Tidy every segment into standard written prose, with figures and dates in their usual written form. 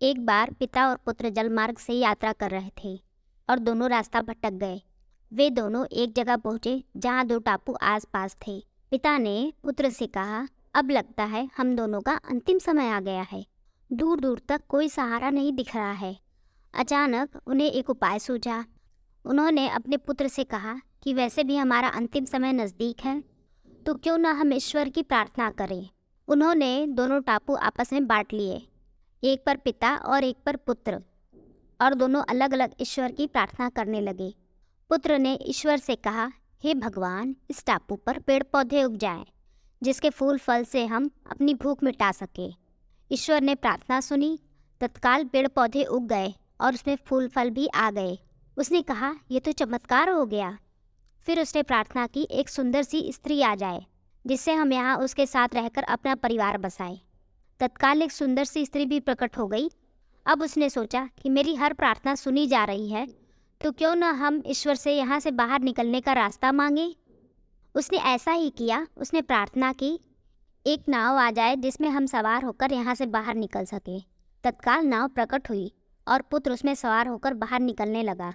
एक बार पिता और पुत्र जलमार्ग से यात्रा कर रहे थे और दोनों रास्ता भटक गए। वे दोनों एक जगह पहुंचे जहां दो टापू आसपास थे। पिता ने पुत्र से कहा, अब लगता है हम दोनों का अंतिम समय आ गया है। दूर दूर तक कोई सहारा नहीं दिख रहा है। अचानक उन्हें एक उपाय सूझा। उन्होंने अपने पुत्र से कहा कि वैसे भी हमारा अंतिम समय नज़दीक है, तो क्यों ना हम ईश्वर की प्रार्थना करें। उन्होंने दोनों टापू आपस में बांट लिए, एक पर पिता और एक पर पुत्र, और दोनों अलग अलग ईश्वर की प्रार्थना करने लगे। पुत्र ने ईश्वर से कहा, हे भगवान, इस टापू पर पेड़ पौधे उग जाएं, जिसके फूल फल से हम अपनी भूख मिटा सके। ईश्वर ने प्रार्थना सुनी। तत्काल पेड़ पौधे उग गए और उसमें फूल फल भी आ गए। उसने कहा, यह तो चमत्कार हो गया। फिर उसने प्रार्थना की, एक सुंदर सी स्त्री आ जाए, जिससे हम यहाँ उसके साथ रहकर अपना परिवार बसाएं। तत्काल एक सुंदर सी स्त्री भी प्रकट हो गई। अब उसने सोचा कि मेरी हर प्रार्थना सुनी जा रही है, तो क्यों न हम ईश्वर से यहाँ से बाहर निकलने का रास्ता मांगे। उसने ऐसा ही किया। उसने प्रार्थना की, एक नाव आ जाए जिसमें हम सवार होकर यहाँ से बाहर निकल सके। तत्काल नाव प्रकट हुई और पुत्र उसमें सवार होकर बाहर निकलने लगा।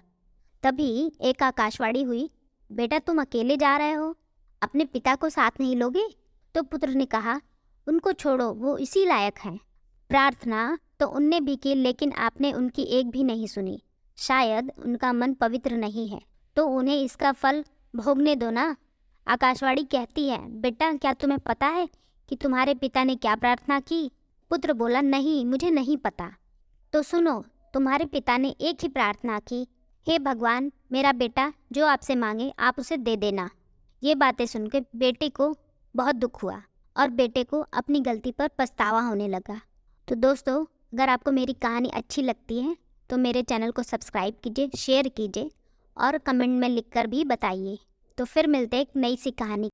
तभी एक आकाशवाणी हुई, बेटा तुम अकेले जा रहे हो, अपने पिता को साथ नहीं लोगे? तो पुत्र ने कहा, उनको छोड़ो, वो इसी लायक हैं। प्रार्थना तो उनने भी की, लेकिन आपने उनकी एक भी नहीं सुनी। शायद उनका मन पवित्र नहीं है, तो उन्हें इसका फल भोगने दो ना। आकाशवाणी कहती है, बेटा क्या तुम्हें पता है कि तुम्हारे पिता ने क्या प्रार्थना की? पुत्र बोला, नहीं, मुझे नहीं पता। तो सुनो, तुम्हारे पिता ने एक ही प्रार्थना की, हे भगवान, मेरा बेटा जो आपसे मांगे आप उसे दे देना। ये बातें सुनकर बेटे को बहुत दुख हुआ और बेटे को अपनी गलती पर पछतावा होने लगा। तो दोस्तों, अगर आपको मेरी कहानी अच्छी लगती है तो मेरे चैनल को सब्सक्राइब कीजिए, शेयर कीजिए और कमेंट में लिखकर भी बताइए। तो फिर मिलते हैं एक नई सी कहानी।